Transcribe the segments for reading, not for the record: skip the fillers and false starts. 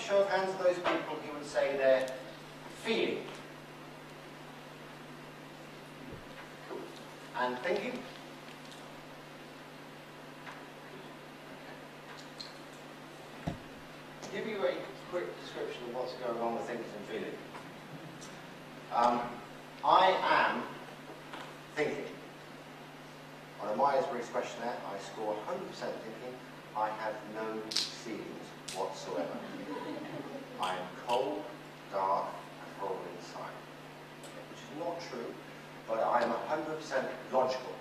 show of hands of those people who would say they're feeling. Cool. And thinking? Okay. Give you a quick description of what's going on with thinking and feeling. I am thinking. On a Myers Briggs questionnaire, I score 100% thinking. I have no feelings whatsoever. I am cold, dark, and horrible inside. Which is not true, but I am 100% logical.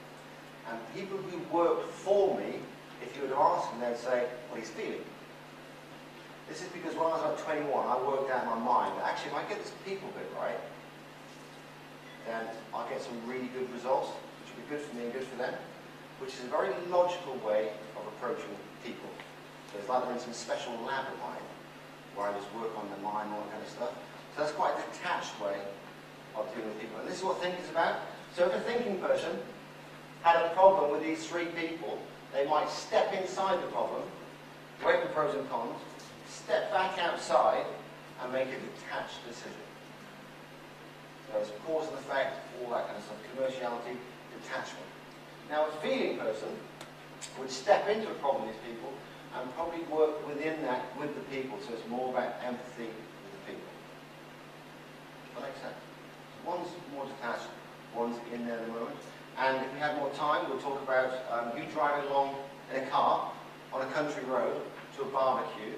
And people who work for me, if you were to ask them, they'd say, well, he's feeling. This is because when I was like 21, I worked out in my mind that actually if I get this people bit right, then I'll get some really good results, which will be good for me and good for them, which is a very logical way of approaching people. So it's like they're in some special lab of mine, where I just work on the mind and all that kind of stuff. So that's quite a detached way of dealing with people. And this is what thinking is about. So if a thinking person had a problem with these three people, they might step inside the problem, weigh the pros and cons, step back outside, and make a detached decision. So it's cause and effect, all that kind of stuff, commerciality, detachment. Now a feeling person would step into a problem with these people and probably work within that with the people, so it's more about empathy with the people. Does that make sense? One's more detached, one's in there at the moment. And if we had more time, we'll talk about you driving along in a car on a country road to a barbecue,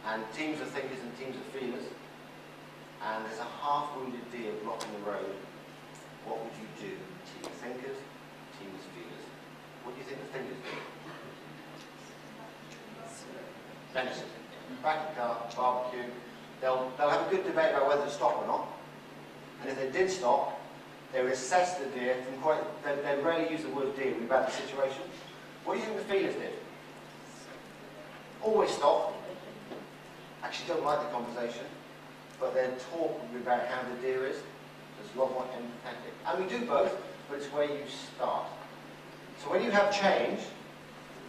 and teams of thinkers and teams of feelers, and there's a half-wounded deer blocking the road. What would you do? Team of thinkers, team of feelers. What do you think the thinkers do? Venison. Back in the car, barbecue. They'll have a good debate about whether to stop or not. And if they did stop, they would assess the deer from quite. They rarely use the word deer about the situation. What do you think the feelers did? Always stop. Actually don't like the conversation, but their talk will be about how the deer is. So it's a lot more empathetic. And we do both, but it's where you start. So when you have change,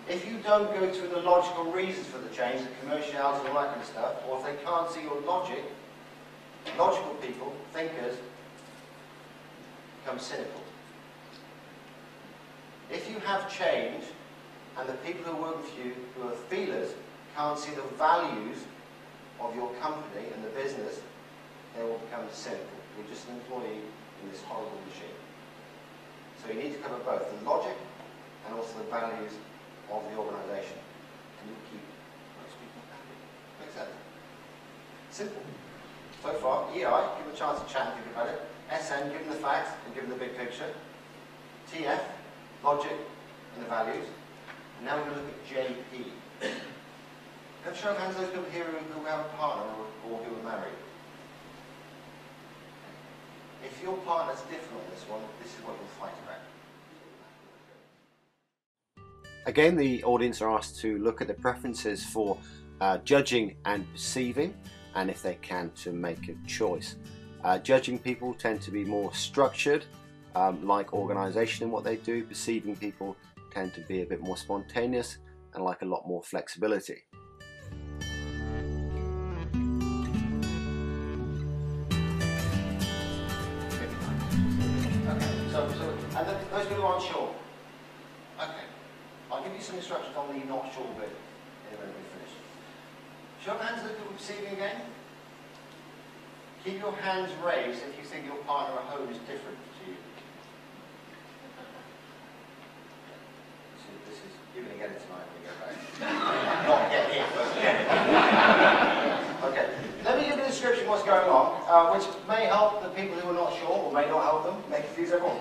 if you don't go through the logical reasons for the change, the commerciality and all that kind of stuff, or if they can't see your logic, logical people, thinkers, become cynical. If you have change, and the people who work with you, who are feelers, can't see the values of your company and the business, they will become cynical. You're just an employee in this horrible machine. So you need to cover both the logic and also the values of the organisation. And you keep most people happy. Makes sense? Simple. So far, EI, give them a chance to chat and think about it. SN, give them the facts and give them the big picture. TF, logic and the values. And now we're going to look at JP. Let's show of hands those people here who have a partner or who are married. If your partner's different on this one, this is what you'll fight about. Again, the audience are asked to look at the preferences for judging and perceiving, and if they can, to make a choice. Judging people tend to be more structured, like organisation in what they do. Perceiving people tend to be a bit more spontaneous and like a lot more flexibility. And those people aren't sure. Okay. I'll give you some instructions on the not sure bit when we finish. Show of hands, those people perceiving again. Keep your hands raised if you think your partner at home is different to you. This is you're going to get it tonight when we go back. Not get here first. Okay. Let me give you a description of what's going on, which may help the people who are not sure, or may not help them, may confuse everyone.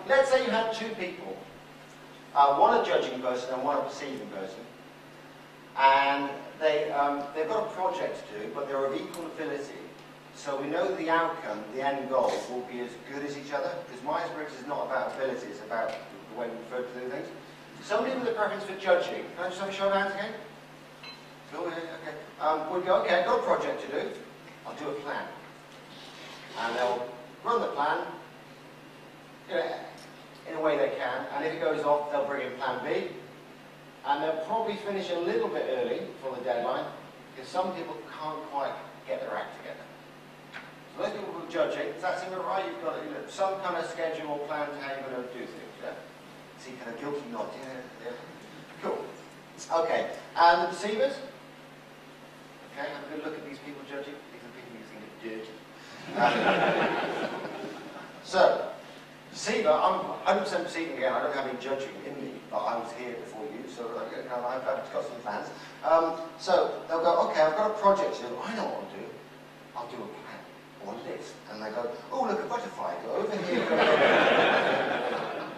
Let's say you had two people, one a judging person and one a perceiving person, and they've got a project to do, but they're of equal ability. So we know the outcome, the end goal, will be as good as each other, because Myers Briggs is not about ability, it's about the way we prefer to do things. Somebody with a preference for judging, can I just have a show of hands again? Cool, okay. We'd go, okay, I've got a project to do, I'll do a plan. And they'll run the plan, in a way they can, and if it goes off, they'll bring in plan B, and they'll probably finish a little bit early for the deadline, because some people can't quite get their act together. So those people who are judging, does that seem right? You've got some kind of schedule or plan to how you're going to do things, yeah? See, kind of guilty nod, yeah. Cool. Okay, and the deceivers? Okay, have a good look at these people judging. These are people you think are dirty. So, deceiver, I'm 100% deceiving again. I don't have any judging in me, but I was here before you, so I've got some plans. So they'll go, okay, I've got a project here. I know what I'll do. I'll do a plan or a list. And they go, oh, look, a butterfly. Go over here.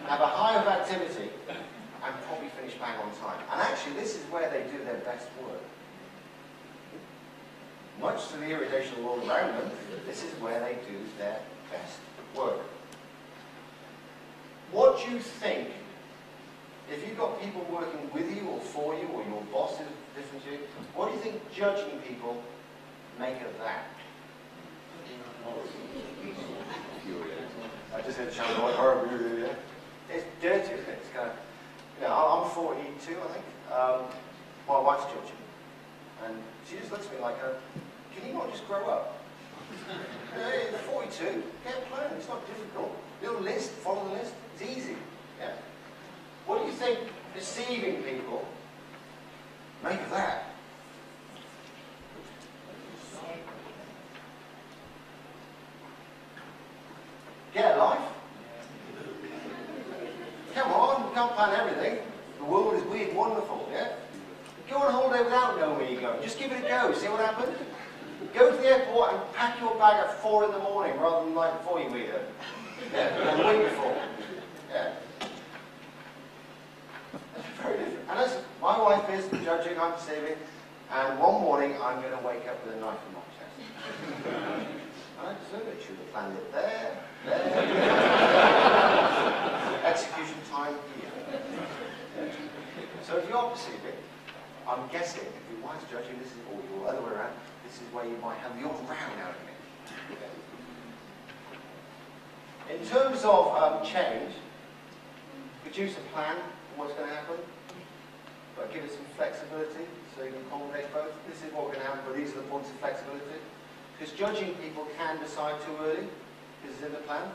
Have a hive of activity and probably finish bang on time. And actually, this is where they do their best work. Much to the irritation of the world around them, this is where they do their best work. What do you think, if you've got people working with you or for you, or your boss is different to you, what do you think judging people make of that? I just had to shout like horrible. It's dirty, isn't it? It's kind of, I'm 42, I think. My wife's judging, and she just looks at me like, can you not just grow up? You're 42, get a plan, it's not difficult. Little list, follow the list, it's easy. Yeah. What do you think deceiving people make of that? Get a life. Come on, you can't plan everything. The world is weird, wonderful, yeah? Go on holiday without knowing where you're going. Just give it a go, see what happens. Go to the airport and pack your bag at 4 in the morning rather than like before you eat it. Yeah, and the week before. Yeah. That's very different. And as my wife is judging, I'm deceiving, and one morning I'm going to wake up with a knife in my chest. I deserve it. Should have planned it there. Execution time here. So if you're deceiving, I'm guessing if your wife's judging, this is, or your other way around, this is where you might have the odd round out of it. In terms of change, produce a plan for what's going to happen, but give it some flexibility so you can accommodate both. This is what we're going to have, but these are the points of flexibility. Because judging people can decide too early, because it's in the plan.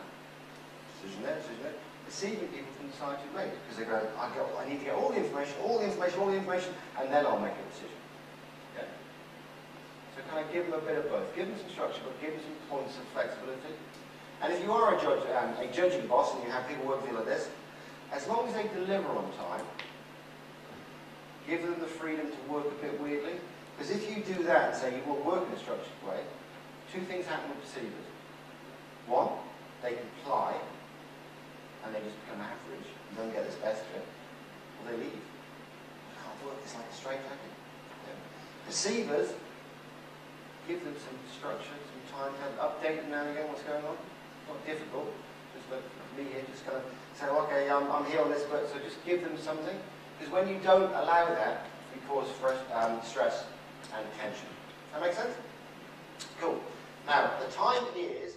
Decision there, decision there. Deceiving people can decide too late, because they go, I need to get all the information, and then I'll make a decision. Okay? So kind of give them a bit of both. Give them some structure, but give them some points of flexibility. And if you are a judging boss, and you have people working like this, as long as they deliver on time, give them the freedom to work a bit weirdly. Because if you do that and say you will work in a structured way, two things happen with deceivers. One, they comply, and they just become average, and don't get this best of it, or they leave. I can't work this like a straight jacket. Yeah. Deceivers, give them some structure, some time to update them now and again what's going on. Not difficult, just like me here, just kind of say, okay, I'm here on this, but so just give them something. Because when you don't allow that, you cause stress and tension. Does that make sense? Cool. Now, the time is...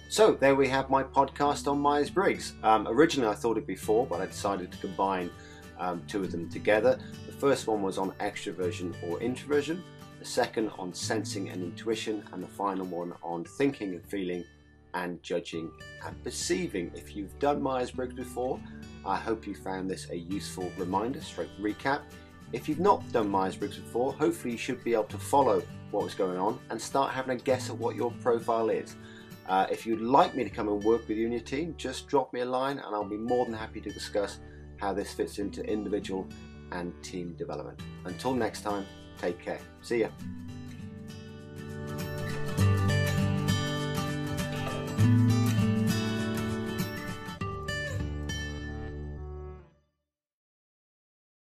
So, there we have my podcast on Myers Briggs. Originally I thought it'd be 4, but I decided to combine 2 of them together. The first one was on extroversion or introversion, the second on sensing and intuition, and the final one on thinking and feeling and judging and perceiving. If you've done Myers Briggs before, I hope you found this a useful reminder, straight recap. If you've not done Myers Briggs before, hopefully you should be able to follow what was going on and start having a guess at what your profile is. If you'd like me to come and work with you and your team, just drop me a line and I'll be more than happy to discuss how this fits into individual and team development. Until next time, take care. See ya.